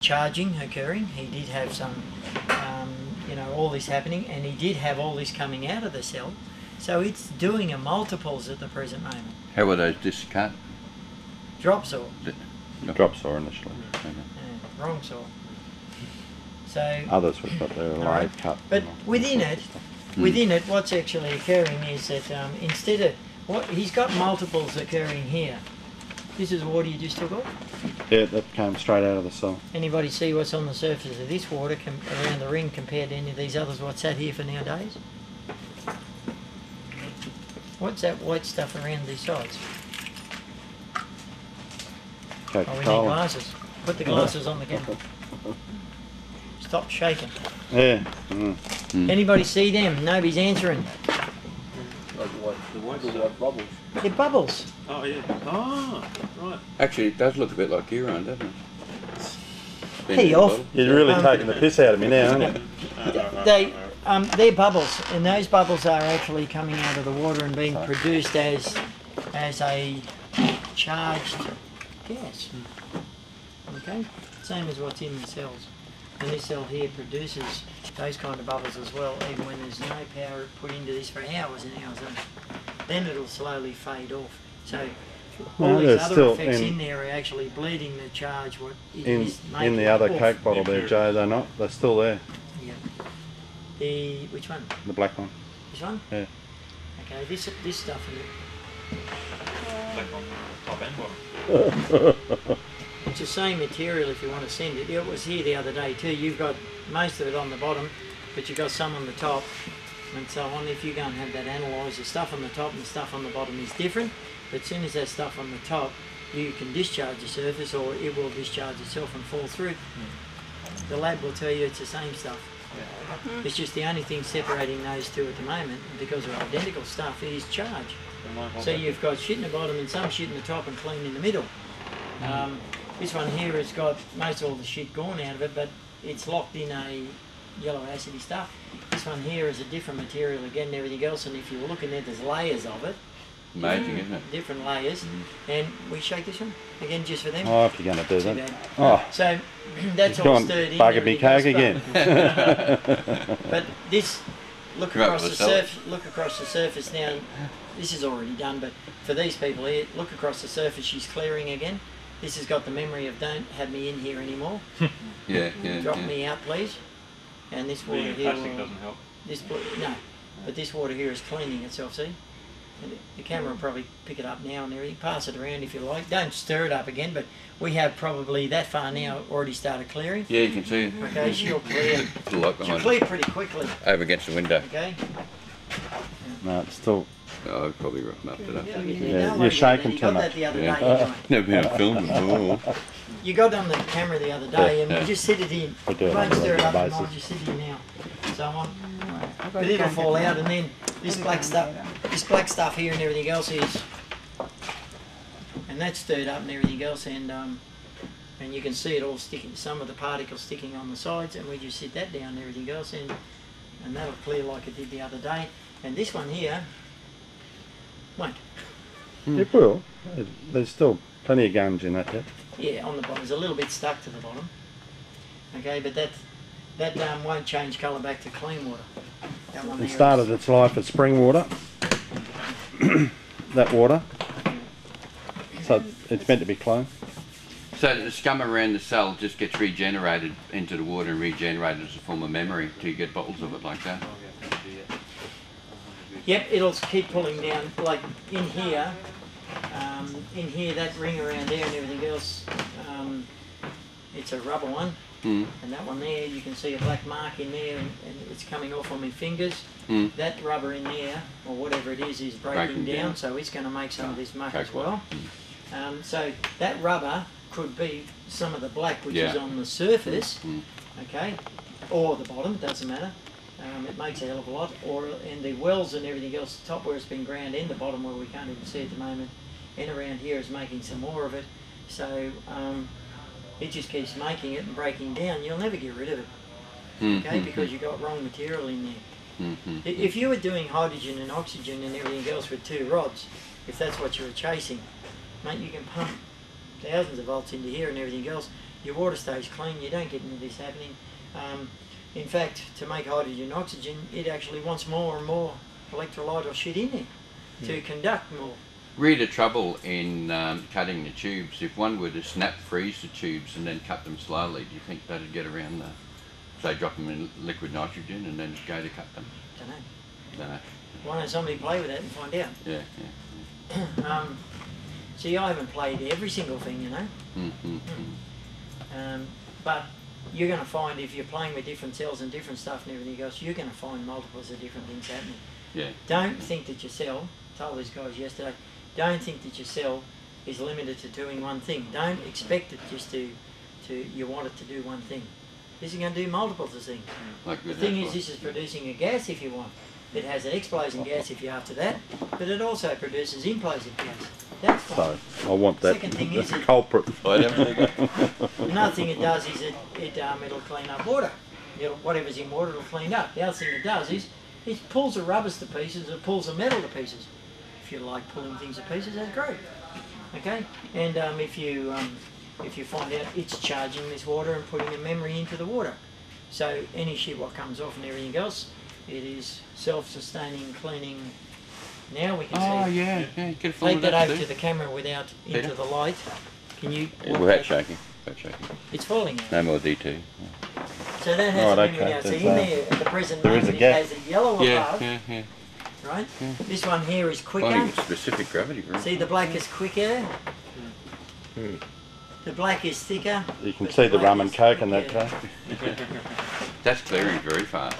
charging occurring. He did have some, you know, all this happening, and he did have all this coming out of the cell. So it's doing a multiples at the present moment. How were those discs cut? Drop saw. Drop saw initially. Yeah, wrong saw. So Others would have got their lathe cut. but within it, what's actually occurring is that instead of what he's got multiples occurring here. This is water you just took off? Yeah, that came straight out of the cell. Anybody see what's on the surface of this water around the ring compared to any of these others what's sat here for nowadays? What's that white stuff around these sides? Oh, we need glasses. Put the glasses on the camera. Stop shaking. Yeah. Anybody see them? Nobody's answering. The white bubbles. They're bubbles. Oh yeah. Oh, right. Actually, it does look a bit like urine, doesn't it? Hey, off. You're really taking the piss out of me now, aren't you? They're bubbles, and those bubbles are actually coming out of the water and being produced as a charged gas. Okay, same as what's in the cells. And this cell here produces those kind of bubbles as well, even when there's no power put into this for hours and hours. Then it'll slowly fade off. So all these other effects in there are actually bleeding the charge. What it is making in the other off. Coke bottle there, Joe, they're not. They're still there. Yeah. Which one? The black one. This one? Yeah. Okay, this stuff in it. Black one, top and bottom. It's the same material if you want to send it. It was here the other day too. You've got most of it on the bottom, but you've got some on the top and so on. If you go and have that analysed, the stuff on the top and the stuff on the bottom is different. But as soon as that stuff on the top, you can discharge the surface or it will discharge itself and fall through. The lab will tell you it's the same stuff. It's just the only thing separating those two at the moment, because they're identical stuff, is charge. So you've got shit in the bottom and some shit in the top and clean in the middle. This one here has got most of all the shit gone out of it, but it's locked in a yellow acidy stuff. This one here is a different material again and everything else, and if you're looking at there's layers of it. Amazing, isn't it? Different layers. And we shake this one again just for them. Oh, if you're going to do that. Bad. Oh. So that's all stirred in. Bugger be Coke again. But this, look across the surface now. This is already done, but for these people here, look across the surface. She's clearing again. This has got the memory of don't have me in here anymore. Drop me out, please. And this water here plastic doesn't help. No, but this water here is cleaning itself. See, and the camera will probably pick it up now and everything. Pass it around if you like. Don't stir it up again, but we have probably that far now already started clearing. Yeah, you can see it. Okay, she'll clear. She'll clear pretty quickly. Over against the window. Okay. No, it's still. Oh, I'd probably rough it up. Yeah, you're shaking too much. You got that the other day. Never been on film before. You got on the camera the other day, and we just sit it in. We do it Won't on a stir it up, regular and I'll basis. just sit here now. So on. But it'll fall out, and then this black stuff here and everything else is, and that's stirred up and everything else, and you can see it all sticking. Some of the particles sticking on the sides, and we just sit that down and everything else, and that'll clear like it did the other day. And this one here won't. It will. There's still plenty of gums in that yet. Yeah, on the bottom. It's a little bit stuck to the bottom. Okay, but that won't change colour back to clean water. That one It there started its life as spring water. That water. So it's meant to be clean. So the scum around the cell just gets regenerated into the water and regenerated as a form of memory till you get bottles of it like that. Yep, it'll keep pulling down, like in here, that ring around there and everything else, it's a rubber one, and that one there, you can see a black mark in there, and it's coming off on my fingers. That rubber in there, or whatever it is breaking down, so it's going to make some of this muck as well. So that rubber could be some of the black which is on the surface, okay, or the bottom, doesn't matter. It makes a hell of a lot, and the wells and everything else, the top where it's been ground and the bottom where we can't even see at the moment, and around here is making some more of it. So it just keeps making it and breaking down. You'll never get rid of it, okay, because you've got wrong material in there. If you were doing hydrogen and oxygen and everything else with two rods, if that's what you were chasing, mate, you can pump thousands of volts into here and everything else. your water stays clean, you don't get any of this happening. In fact, to make hydrogen oxygen, it actually wants more and more electrolyte or shit in there to conduct more. Read the trouble in cutting the tubes. If one were to snap freeze the tubes and then cut them slowly, do you think that'd get around the, say, drop them in liquid nitrogen and then go to cut them? Don't know. Don't know. Why don't somebody play with that and find out? Yeah. See, I haven't played every single thing, you know. But you're going to find if you're playing with different cells and different stuff and everything else, you're going to find multiples of different things happening. Yeah. Don't think that your cell, I told these guys yesterday, don't think that your cell is limited to doing one thing. Don't expect it just to you want it to do one thing. This is going to do multiples of things. Like The thing is, this is producing a gas if you want. It has an explosive gas if you're after that, but it also produces implosive gas. That's fine. So I want that Second thing is it- culprit. Another thing it does is it'll clean up water. Whatever's in water, it'll clean up. The other thing it does is it pulls the rubbers to pieces, it pulls the metal to pieces. If you like pulling things to pieces, that's great. Okay, and if you find out it's charging this water and putting a memory into the water, so any shit what comes off and everything else, it is self-sustaining, cleaning. Now we can Oh see. yeah, yeah. You can follow Take that that over too. to the camera without into Peter? the light. Can you? Yeah, without shaking. Without shaking. It's falling out. No more DT. So that has Right, a memory okay, now. So there's, in there, at the present there is moment, a it gap. has a yellow Yeah, above, yeah. right? This one here is quicker. Finding specific gravity. Right? See, the black is quicker. The black is thicker. You can but see the black rum and is coke in that quicker. too. That's clearing very fast.